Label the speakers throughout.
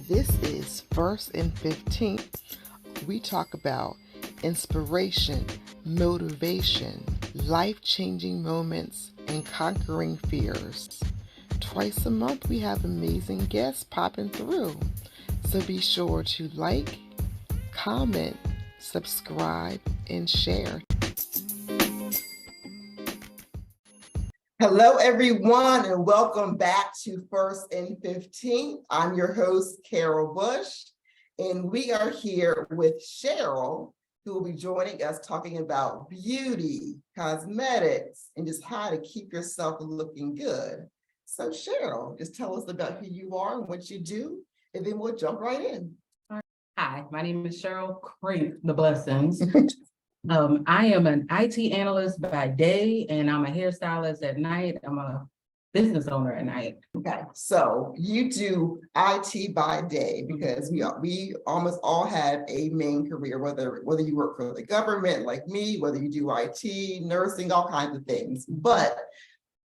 Speaker 1: This is First and 15th. We talk about inspiration, motivation, life-changing moments, and conquering fears. Twice a month, we have amazing guests popping through. So be sure to like, comment, subscribe, and share. Hello, everyone, and welcome back to First and 15th. I'm your host, Carol Bush, and we are here with Sheryl, who will be joining us talking about beauty, cosmetics, and just how to keep yourself looking good. So Sheryl, just tell us about who you are and what you do, and then we'll jump right in.
Speaker 2: Hi, my name is Sheryl. Crank the blessings. I am an IT analyst by day, and I'm a hairstylist at night. I'm a business owner at night.
Speaker 1: Okay, so you do IT by day because we almost all have a main career, whether you work for the government like me, whether you do IT, nursing, all kinds of things. But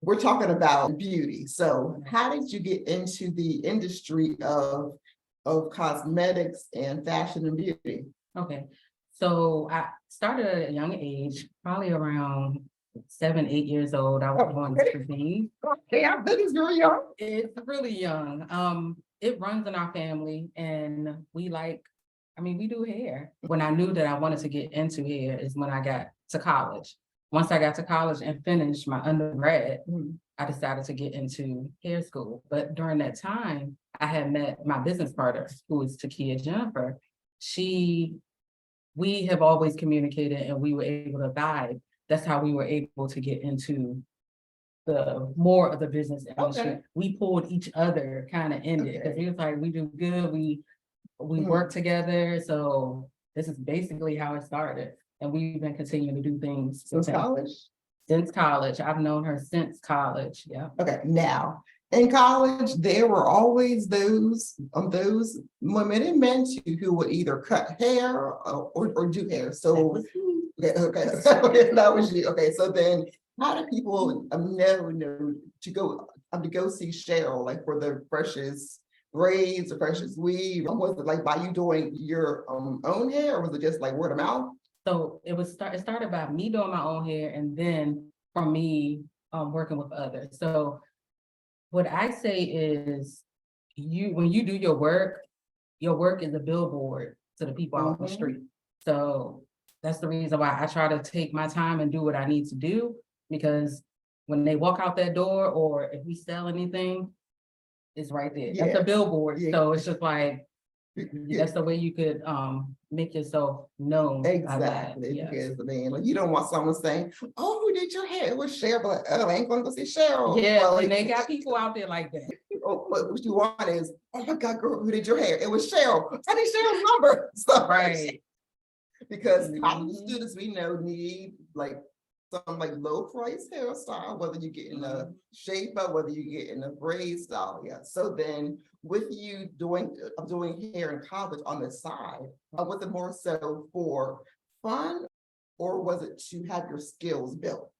Speaker 1: we're talking about beauty. So how did you get into the industry of cosmetics and fashion and beauty?
Speaker 2: Okay, so I started at a young age, probably around 7, 8 years old. I was going to be.
Speaker 1: Okay, I bet it's very young.
Speaker 2: It's really young. It runs in our family, and we do hair. When I knew that I wanted to get into hair is when I got to college. Once I got to college and finished my undergrad, I decided to get into hair school. But during that time, I had met my business partner, who is Takia Jennifer. We have always communicated, and we were able to vibe. That's how we were able to get into the more of the business industry.
Speaker 1: Okay.
Speaker 2: We pulled each other kind of in it because we was like, we do good, we work together. So this is basically how it started. And we've been continuing to do things
Speaker 1: Since college?
Speaker 2: Since college. I've known her since college. Yeah.
Speaker 1: Okay. Now, in college, there were always those women and men too who would either cut hair or do hair. So okay, that was you. Okay, so then how do people know to go see Sheryl, like for the freshest braids, the freshest weave? Was it like by you doing your own hair, or was it just like word of mouth?
Speaker 2: So it started by me doing my own hair, and then from me working with others. So what I say is, when you do your work is a billboard to the people out on the street. So that's the reason why I try to take my time and do what I need to do, because when they walk out that door, or if we sell anything, it's right there. That's a billboard. So it's just like, that's the way you could make yourself known.
Speaker 1: Exactly. Yes. Because like, you don't want someone saying, "Oh, who did your hair?" It was Sheryl, but oh, I ain't going to go see Sheryl.
Speaker 2: Yeah, well, and they got people out there like that.
Speaker 1: What you want is, "Oh my God, girl, who did your hair?" It was Sheryl. I need Sheryl's number. So,
Speaker 2: right.
Speaker 1: Because college students we know need like some like low price hairstyle, whether you get in a shape up, whether you get in a braid style. Yeah. So then with you doing hair in college on the side, was it more so for fun, or was it to have your skills built?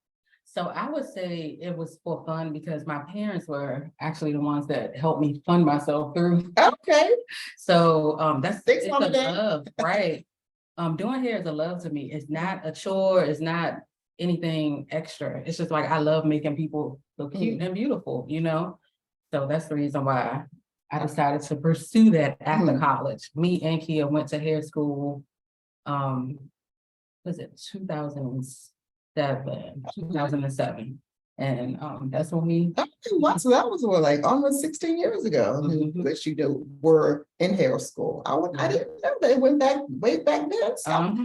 Speaker 2: So I would say it was for fun, because my parents were actually the ones that helped me fund myself through.
Speaker 1: Okay.
Speaker 2: So it's a
Speaker 1: Dad.
Speaker 2: love, right? Doing hair is a love to me. It's not a chore. It's not anything extra. It's just like, I love making people look cute and beautiful, So that's the reason why I decided to pursue that after college. Me and Kia went to hair school. Was it 2007? And that's when we.
Speaker 1: So that was like almost 16 years ago that you were in hair school. I didn't know they went back way back then. So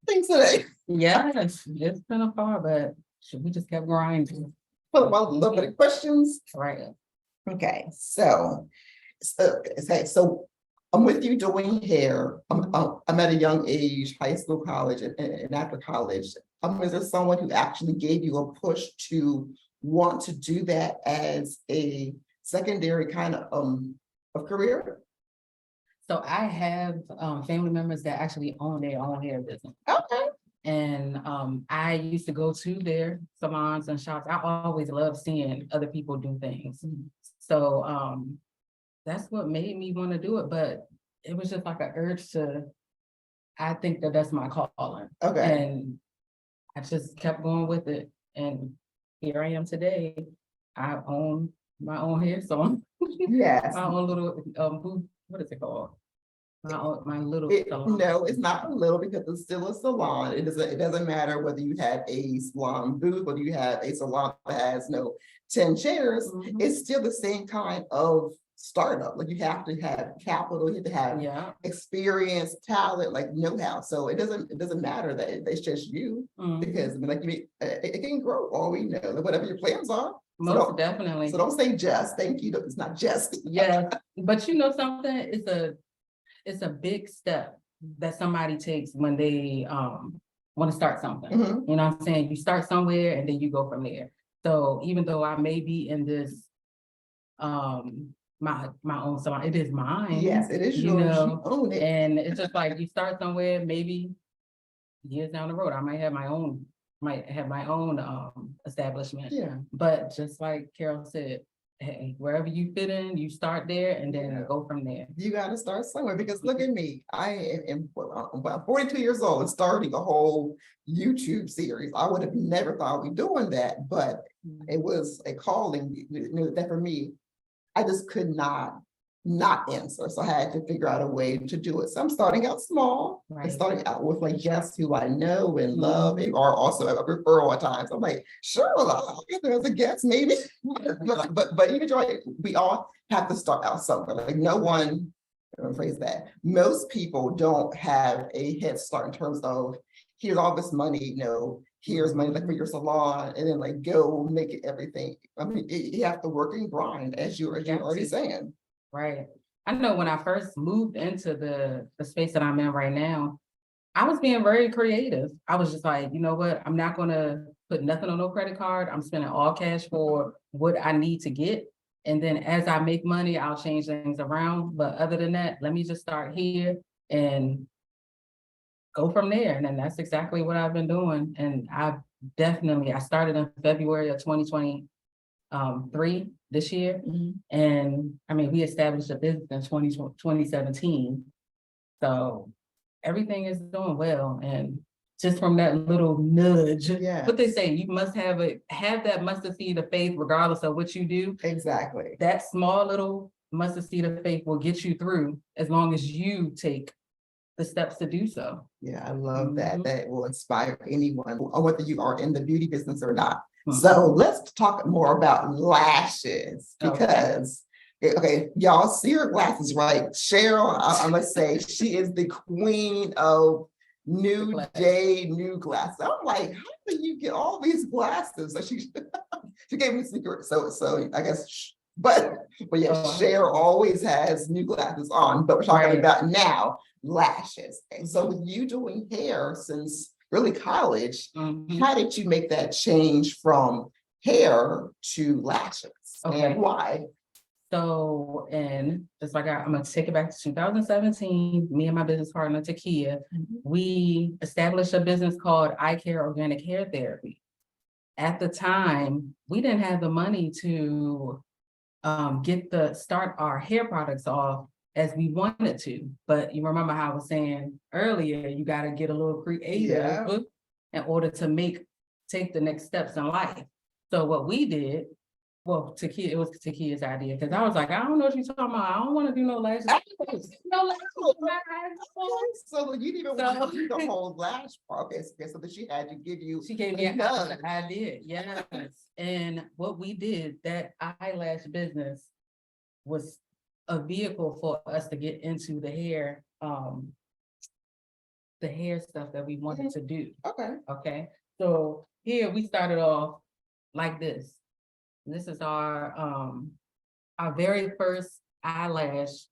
Speaker 1: things today.
Speaker 2: Yes, it's been a far, but we just kept grinding.
Speaker 1: Well, a little bit of questions.
Speaker 2: Right.
Speaker 1: Okay, so I'm with you doing hair. I'm at a young age, high school, college, and after college. Is there someone who actually gave you a push to want to do that as a secondary kind of career?
Speaker 2: So I have family members that actually own their own hair business.
Speaker 1: Okay.
Speaker 2: And I used to go to their salons and shops. I always loved seeing other people do things. So that's what made me want to do it, but it was just like an urge to, I think that that's my calling.
Speaker 1: Okay.
Speaker 2: And I just kept going with it, and here I am today. I own my own hair salon.
Speaker 1: Yes.
Speaker 2: My own little, what is it called? My little salon.
Speaker 1: No, it's not a little because it's still a salon. It doesn't matter whether you have a salon booth, whether you have a salon that has 10 chairs,
Speaker 2: Mhm.
Speaker 1: it's still the same kind of startup. Like you have to have capital, you have to have
Speaker 2: Yeah.
Speaker 1: experience, talent, like know-how. So it doesn't matter that it's just you,
Speaker 2: Mhm.
Speaker 1: because I mean, like it can grow all we know, whatever your plans are. So
Speaker 2: Most definitely.
Speaker 1: so don't say just, thank you. It's not just.
Speaker 2: Yeah, but you know something, it's a big step that somebody takes when they want to start something.
Speaker 1: Mhm.
Speaker 2: You know what I'm saying? You start somewhere and then you go from there. So even though I may be in this my own salon, it is mine.
Speaker 1: Yes, it is
Speaker 2: You
Speaker 1: yours. You
Speaker 2: know,
Speaker 1: own it.
Speaker 2: and it's just like you start somewhere, maybe years down the road, I might have my own establishment.
Speaker 1: Yeah.
Speaker 2: But just like Carol said, hey, wherever you fit in, you start there and then
Speaker 1: Yeah.
Speaker 2: go from there.
Speaker 1: You got to start somewhere, because look at me. I am about 42 years old and starting a whole YouTube series. I would have never thought we'd be doing that, but it was a calling, that for me, I just could not answer. So I had to figure out a way to do it. So I'm starting out small, and
Speaker 2: Right.
Speaker 1: starting out with like guests who I know and love,
Speaker 2: Mhm.
Speaker 1: or also a referral at times. I'm like, sure, I'll get there as a guest, maybe. But even though we all have to start out somewhere. Like no one, phrase that. Most people don't have a head start in terms of here's all this money, here's money like for your salon, and then like go make it everything. I mean, you have to work and grind, as you're already saying.
Speaker 2: Right. I know when I first moved into the space that I'm in right now, I was being very creative. I was just like, you know what? I'm not gonna put nothing on no credit card. I'm spending all cash for what I need to get. And then as I make money, I'll change things around. But other than that, let me just start here and go from there. And then that's exactly what I've been doing. And I started in February of 2023 this year.
Speaker 1: Mhm.
Speaker 2: And I mean, we established a business in 2017. So everything is doing well. And just from that little nudge,
Speaker 1: Yeah,
Speaker 2: what they say, you must have that mustard seed of faith, regardless of what you do.
Speaker 1: exactly.
Speaker 2: That small little mustard seed of faith will get you through as long as you take the steps to do so.
Speaker 1: Yeah, I love that.
Speaker 2: Mhm.
Speaker 1: That will inspire anyone, or whether you are in the beauty business or not.
Speaker 2: Mhm.
Speaker 1: So let's talk more about lashes,
Speaker 2: Okay.
Speaker 1: because okay, y'all see her glasses, right? Sheryl, I must say, she is the queen of new day, new glasses. I'm like, how do you get all these glasses? So she gave me a secret. So I guess, but yeah, Sheryl always has new glasses on. But we're talking
Speaker 2: Right.
Speaker 1: about now lashes. And so with you doing hair since really college,
Speaker 2: Mhm.
Speaker 1: how did you make that change from hair to lashes?
Speaker 2: Okay.
Speaker 1: And why?
Speaker 2: So, and just like I'm gonna take it back to 2017, me and my business partner, Takia, we established a business called iKare Organic Hair Therapy. At the time, we didn't have the money to start our hair products off as we wanted to. But you remember how I was saying earlier, you got to get a little creative
Speaker 1: Yeah.
Speaker 2: in order to take the next steps in life. So what we did, well, it was Takia's idea, because I was like, I don't know what you're talking about. I don't want to do no lashes. No lashes.
Speaker 1: So you didn't even want to do the whole lash part. Okay, so that she had to give you.
Speaker 2: She gave me an idea, yes. And what we did, that eyelash business was a vehicle for us to get into the hair stuff that we wanted to do.
Speaker 1: Okay.
Speaker 2: Okay. So here we started off like this. This is our very first eyelash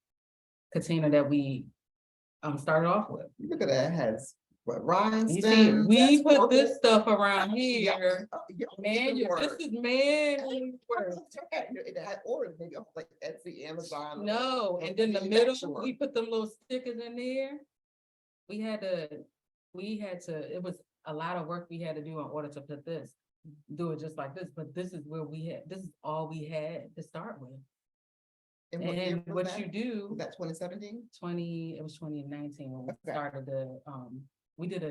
Speaker 2: container that we started off with.
Speaker 1: Look at that, it has what, rhinestones?
Speaker 2: You see, we put
Speaker 1: purple.
Speaker 2: this stuff around here.
Speaker 1: Yeah,
Speaker 2: Man, this is man work.
Speaker 1: It had orders, maybe off like Etsy, Amazon.
Speaker 2: No, and then the middle, we put them little stickers in there. It was a lot of work we had to do in order to do it just like this. But this is all we had to start with.
Speaker 1: And what year
Speaker 2: And
Speaker 1: was
Speaker 2: what
Speaker 1: that?
Speaker 2: you do,
Speaker 1: Was that 2017?
Speaker 2: it was 2019 when we
Speaker 1: Okay.
Speaker 2: started we did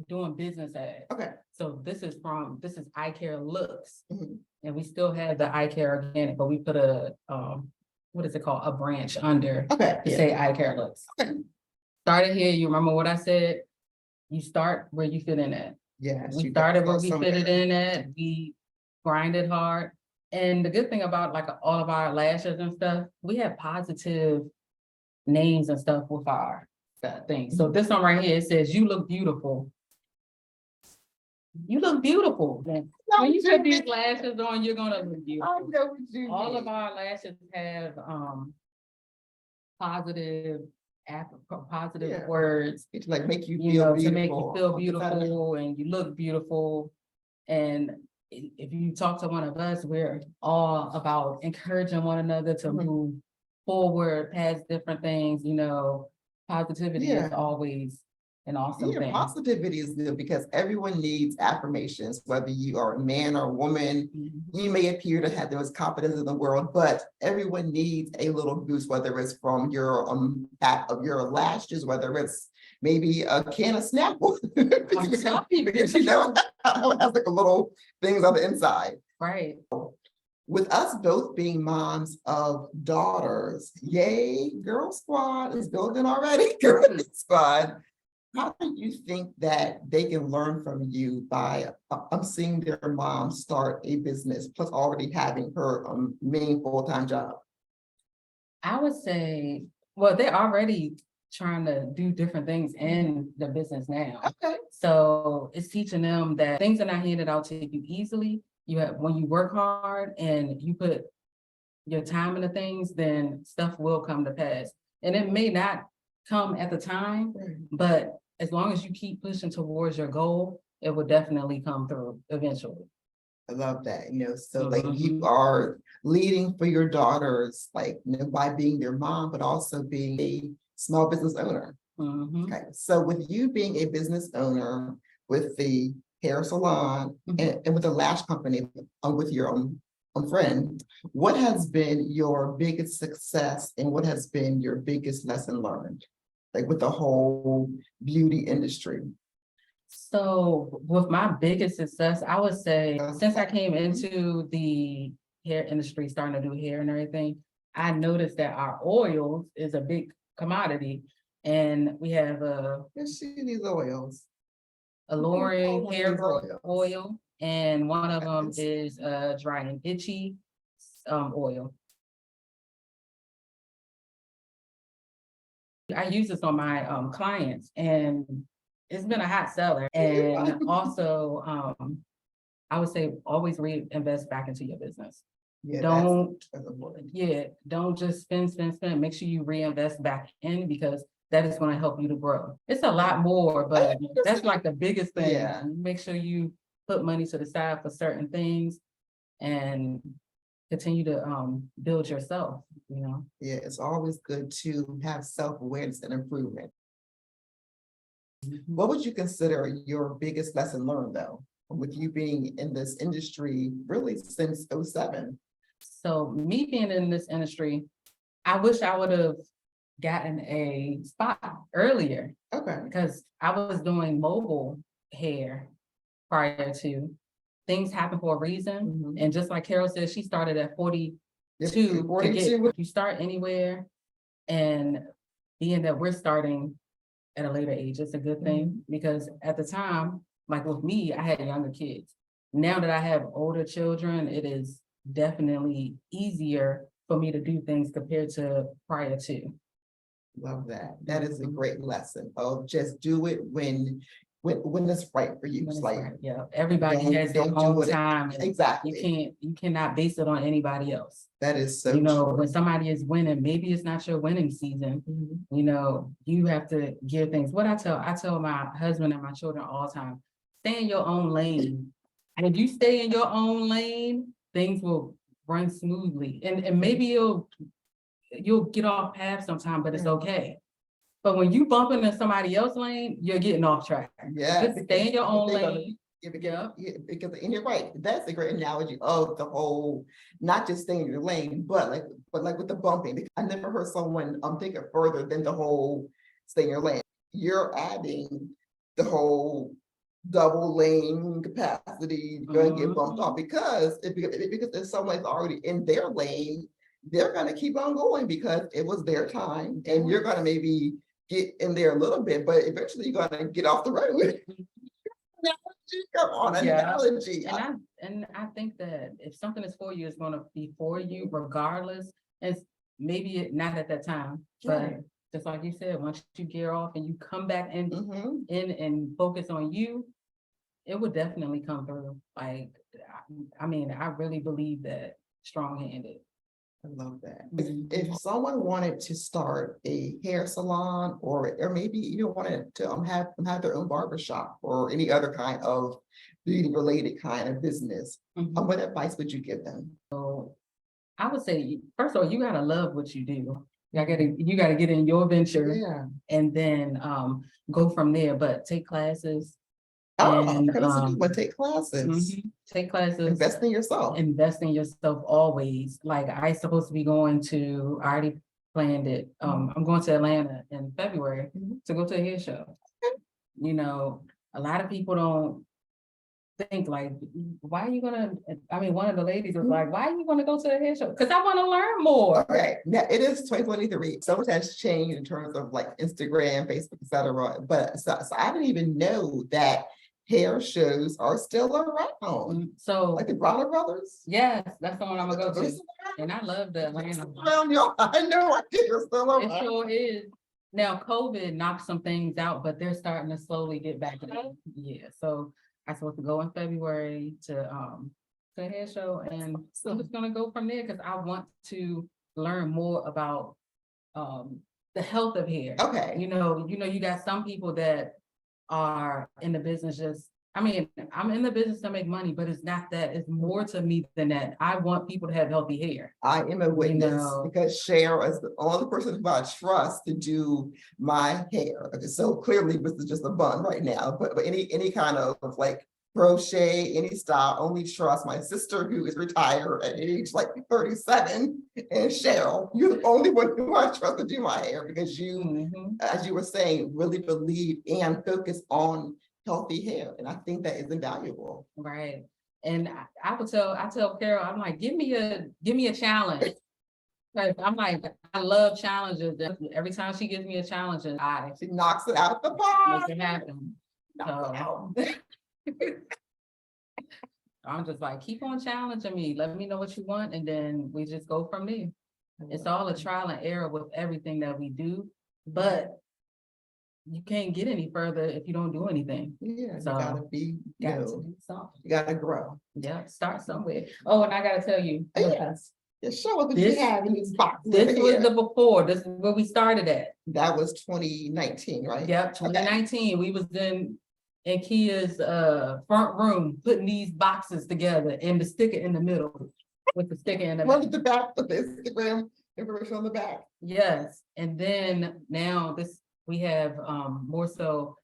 Speaker 2: doing business ad.
Speaker 1: Okay.
Speaker 2: So this is iKare Lookz,
Speaker 1: Mhm.
Speaker 2: and we still have the iKare organic, but we put what is it called? A branch under
Speaker 1: Okay.
Speaker 2: to
Speaker 1: Yeah.
Speaker 2: say iKare Lookz.
Speaker 1: Okay.
Speaker 2: Started here, you remember what I said? You start where you fit in at.
Speaker 1: Yes.
Speaker 2: We
Speaker 1: you got
Speaker 2: started
Speaker 1: to
Speaker 2: where
Speaker 1: start
Speaker 2: we
Speaker 1: somewhere.
Speaker 2: fitted in at, we grinded hard. And the good thing about like all of our lashes and stuff, we have positive names and stuff with our things. So this one right here, it says, "You look beautiful." You look beautiful. When you put these lashes on, you're gonna look
Speaker 1: I
Speaker 2: beautiful.
Speaker 1: know what you
Speaker 2: All
Speaker 1: mean.
Speaker 2: of our lashes have positive positive
Speaker 1: Yeah.
Speaker 2: words,
Speaker 1: It's like make you
Speaker 2: you
Speaker 1: feel
Speaker 2: know,
Speaker 1: beautiful.
Speaker 2: to make you feel
Speaker 1: on the side of it.
Speaker 2: beautiful and you look beautiful. And if you talk to one of us, we're all about encouraging one another to
Speaker 1: Mhm.
Speaker 2: move forward past different things, you know. Positivity is
Speaker 1: Yeah.
Speaker 2: always an awesome
Speaker 1: Yeah,
Speaker 2: thing.
Speaker 1: positivity is good because everyone needs affirmations, whether you are a man or a woman.
Speaker 2: Mhm.
Speaker 1: You may appear to have the most confidence in the world, but everyone needs a little boost, whether it's from your back of your lashes, whether it's maybe a can of Snapple. Because you know how it has like a little things on the inside.
Speaker 2: Right.
Speaker 1: With us both being moms of daughters, yay, Girl Squad is building already. Girl Squad. How do you think that they can learn from you by seeing their mom start a business, plus already having her main full-time job?
Speaker 2: I would say, well, they're already trying to do different things in the business now.
Speaker 1: Okay.
Speaker 2: So it's teaching them that things are not handed out to you easily. You have, when you work hard and you put your time into things, then stuff will come to pass. And it may not come at the time, but as long as you keep pushing towards your goal, it will definitely come through eventually.
Speaker 1: I love that, so like you
Speaker 2: Mhm.
Speaker 1: are leading for your daughters, like, by being their mom, but also being a small business owner.
Speaker 2: Mhm.
Speaker 1: Okay, so with you being a business owner with the hair salon and with the lash company, with your own friend, what has been your biggest success and what has been your biggest lesson learned? Like with the whole beauty industry.
Speaker 2: So with my biggest success, I would say since I came into the hair industry, starting to do hair and everything, I noticed that our oils is a big commodity. And we have
Speaker 1: Let's see these oils.
Speaker 2: alluring hair
Speaker 1: these
Speaker 2: growth
Speaker 1: oils.
Speaker 2: oil, and one of them
Speaker 1: Yes.
Speaker 2: is dry and itchy oil. I use this on my clients, and it's been a hot seller. And also, I would say always reinvest back into your business.
Speaker 1: Yeah,
Speaker 2: Don't
Speaker 1: that's important.
Speaker 2: don't just spend. Make sure you reinvest back in, because that is going to help you to grow. It's a lot more, but that's like the biggest thing.
Speaker 1: Yeah.
Speaker 2: Make sure you put money to the side for certain things and continue to build yourself,
Speaker 1: Yeah, it's always good to have self-awareness and improvement. What would you consider your biggest lesson learned, though, with you being in this industry really since 07?
Speaker 2: So me being in this industry, I wish I would have gotten a spot earlier,
Speaker 1: Okay.
Speaker 2: because I was doing mobile hair prior to. Things happen for a reason.
Speaker 1: Mhm.
Speaker 2: And just like Carol said, she started at 42.
Speaker 1: Yep,
Speaker 2: To
Speaker 1: 42.
Speaker 2: get, you start anywhere, and being that we're starting at a later age, it's a good thing, because at the time, like with me, I had younger kids. Now that I have older children, it is definitely easier for me to do things compared to prior to.
Speaker 1: Love that. That is a
Speaker 2: Mhm.
Speaker 1: great lesson of just do it when it's right for you. It's like,
Speaker 2: Yeah, everybody has their
Speaker 1: don't do
Speaker 2: own
Speaker 1: it.
Speaker 2: time. And
Speaker 1: Exactly.
Speaker 2: you cannot base it on anybody else.
Speaker 1: That is so
Speaker 2: When
Speaker 1: true.
Speaker 2: somebody is winning, maybe it's not your winning season.
Speaker 1: Mhm.
Speaker 2: You have to give things. What I tell my husband and my children all the time: stay in your own lane. And if you stay in your own lane, things will run smoothly. And maybe you'll get off path sometime, but it's okay. But when you bump into somebody else's lane, you're getting off track.
Speaker 1: Yeah,
Speaker 2: Just stay in your own lane.
Speaker 1: Because and you're right, that's a great analogy of the whole, not just staying in your lane, but like with the bumping. I never heard someone take it further than the whole stay in your lane. You're adding the whole double lane capacity, you're gonna get bumped off because if someone's already in their lane, they're gonna keep on going because it was their time, and you're gonna maybe get in there a little bit, but eventually you're gonna get off the road. Come on, analogy.
Speaker 2: And I think that if something is for you, it's gonna be for you regardless. And maybe not at that time, but just like you said, once you gear off and you come back in and focus on you, it would definitely come through. Like, I mean, I really believe that strong-handed.
Speaker 1: I love that. If someone wanted to start a hair salon, or maybe even wanted to have their own barbershop or any other kind of beauty related kind of business, what advice would you give them?
Speaker 2: So I would say, first of all, you gotta love what you do. You gotta get in your venture, and then go from there. But take classes. And
Speaker 1: take classes.
Speaker 2: Take classes.
Speaker 1: Invest in yourself.
Speaker 2: Invest in yourself always. Like I supposed to be going to, I already planned it. I'm going to Atlanta in February to go to a hair show. You know, a lot of people don't think like, why are you gonna, I mean, one of the ladies was like, why are you gonna go to a hair show? Because I want to learn more.
Speaker 1: Okay, now it is 2023. So much has changed in terms of like Instagram, Facebook, etc. But so I didn't even know that hair shows are still around.
Speaker 2: So
Speaker 1: like the Bronner Brothers?
Speaker 2: Yes, that's the one I'm gonna go to. And I love the Atlanta.
Speaker 1: Around y'all, I know they're still around.
Speaker 2: It sure is. Now COVID knocked some things out, but they're starting to slowly get back in. Yeah, so I'm supposed to go in February to a hair show, and so I'm just gonna go from there because I want to learn more about the health of hair.
Speaker 1: Okay.
Speaker 2: You know, you got some people that are in the business just, I mean, I'm in the business to make money, but it's not that. It's more to me than that. I want people to have healthy hair.
Speaker 1: I am a witness because Sheryl is the only person who I trust to do my hair. Okay, so clearly this is just a bun right now, but any kind of like crochet, any style, only trust my sister who is retired at age like 37, and Sheryl, you're the only one who I trust to do my hair because you, as you were saying, really believe and focus on healthy hair. And I think that is invaluable.
Speaker 2: Right. And I tell Karal, I'm like, give me a challenge. Like, I'm like, I love challenges. Every time she gives me a challenge,
Speaker 1: she knocks it out the park.
Speaker 2: Make it happen. So, I'm just like, keep on challenging me. Let me know what you want, and then we just go from there. It's all a trial and error with everything that we do, but you can't get any further if you don't do anything.
Speaker 1: Yeah,
Speaker 2: so
Speaker 1: you gotta do something. You gotta grow.
Speaker 2: Yeah, start somewhere. Oh, and I gotta tell you.
Speaker 1: Yes. Show us what you have in these boxes.
Speaker 2: This was the before. This is where we started at.
Speaker 1: That was 2019, right?
Speaker 2: Yep, 2019. Okay. We was in Kia's front room putting these boxes together and the sticker in the middle with the sticker in the middle.
Speaker 1: What is the back of the Instagram information on the back?
Speaker 2: Yes, and then now we have more so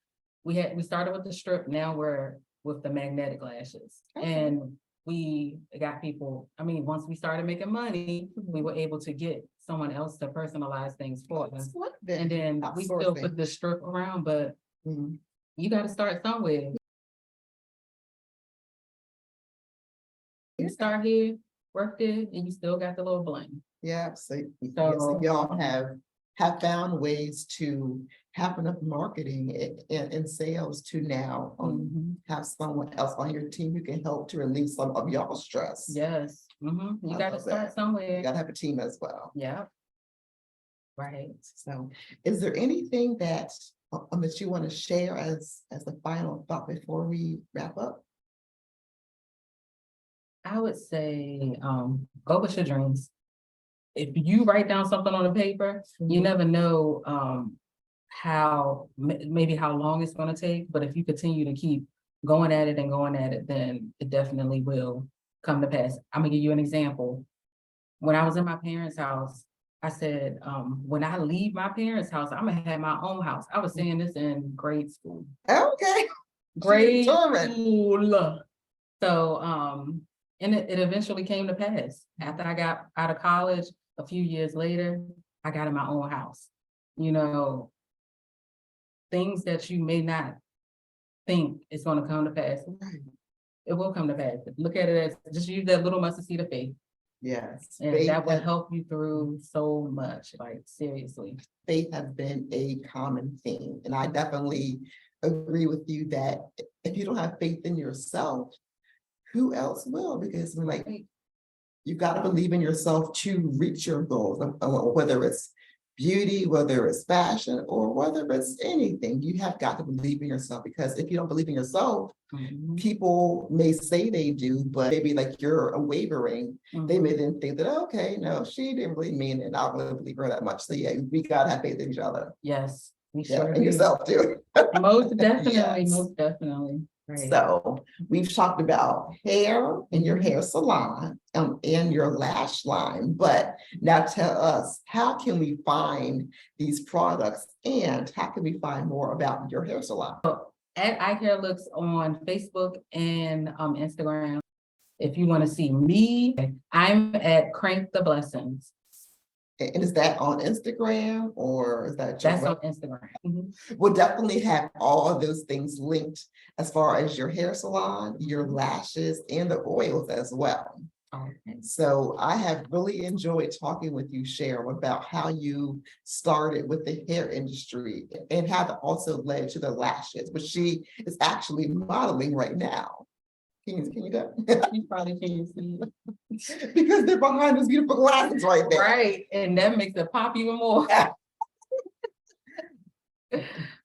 Speaker 2: we started with the strip, now we're with the magnetic lashes. And we got people, I mean, once we started making money, we were able to get someone else to personalize things for us. And then we still put the strip around, but you got to start somewhere. You start here, work there, and you still got the little bling.
Speaker 1: Yeah, so y'all have found ways to have enough marketing and sales to now have someone else on your team who can help to relieve some of y'all's stress.
Speaker 2: Yes. You got to start somewhere.
Speaker 1: You got to have a team as well.
Speaker 2: Yeah. Right.
Speaker 1: So is there anything that you want to share as the final thought before we wrap up?
Speaker 2: I would say go with your dreams. If you write down something on a paper, you never know how long it's going to take, but if you continue to keep going at it, then it definitely will come to pass. I'm gonna give you an example. When I was in my parents' house, I said, when I leave my parents' house, I'm gonna have my own house. I was saying this in grade school.
Speaker 1: Okay.
Speaker 2: grade
Speaker 1: determined.
Speaker 2: school. So, and it eventually came to pass. After I got out of college, a few years later, I got in my own house. You know, things that you may not think is gonna come to pass,
Speaker 1: Right.
Speaker 2: it will come to pass. Look at it as, just use that little mustard seed of faith,
Speaker 1: Yes.
Speaker 2: and
Speaker 1: Faith
Speaker 2: that will
Speaker 1: has-
Speaker 2: help you through so much, like seriously.
Speaker 1: faith has been a common theme. And I definitely agree with you that if you don't have faith in yourself, who else will? Because we're like, you've got to believe in yourself to reach your goals, whether it's beauty, whether it's fashion, or whether it's anything. You have got to believe in yourself, because if you don't believe in yourself,
Speaker 2: Mhm.
Speaker 1: people may say they do, but maybe like you're wavering. They may then think that, okay, no, she didn't really mean it. I don't really believe her that much. So yeah, we gotta have faith in each other.
Speaker 2: Yes, we
Speaker 1: Yeah,
Speaker 2: sure
Speaker 1: and
Speaker 2: do.
Speaker 1: yourself too.
Speaker 2: Most definitely,
Speaker 1: Yes.
Speaker 2: most definitely. Right.
Speaker 1: So we've talked about hair and your hair salon and your lash line, but now tell us, how can we find these products and how can we find more about your hair salon?
Speaker 2: At iKare Lookz on Facebook and Instagram. If you want to see me, I'm at Crank the Blessings.
Speaker 1: And is that on Instagram or is that your
Speaker 2: That's on
Speaker 1: web?
Speaker 2: Instagram. Mhm.
Speaker 1: We'll definitely have all of those things linked as far as your hair salon, your lashes, and the oils as well.
Speaker 2: Okay.
Speaker 1: So I have really enjoyed talking with you, Sheryl, about how you started with the hair industry and how that also led to the lashes, which she is actually modeling right now. Can you go?
Speaker 2: You probably can't see it.
Speaker 1: Because they're behind those beautiful glasses right there.
Speaker 2: Right, and that makes it pop even more.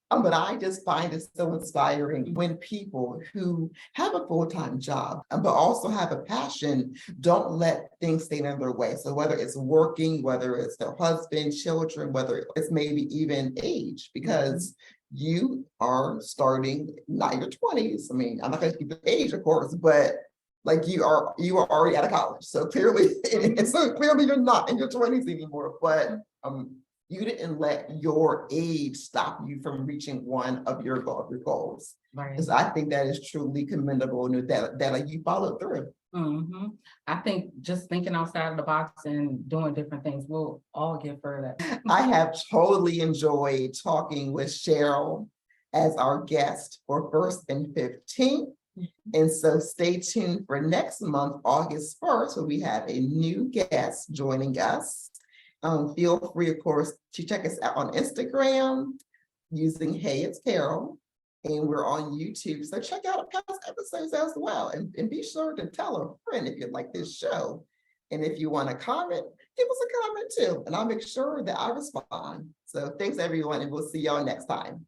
Speaker 1: But I just find it so inspiring when people who have a full-time job, but also have a passion, don't let things stand in their way. So whether it's working, whether it's their husband, children, whether it's maybe even age, because you are starting not in your 20s. I mean, I'm not going to keep the age, of course, but like you are already out of college. So clearly, and so clearly you're not in your 20s anymore. But you didn't let your age stop you from reaching one of your goals.
Speaker 2: Right.
Speaker 1: Because I think that is truly commendable and that like, you followed through.
Speaker 2: Mm-hmm. I think just thinking outside of the box and doing different things, we'll all get further.
Speaker 1: I have totally enjoyed talking with Sheryl as our guest for 1st and 15th. And so stay tuned for next month, August 1st, where we have a new guest joining us. Feel free, of course, to check us out on Instagram using Hey, It's Karal. And we're on YouTube. So check out past episodes as well. And be sure to tell a friend if you like this show. And if you want to comment, give us a comment too. And I'll make sure that I respond. So thanks, everyone. And we'll see y'all next time.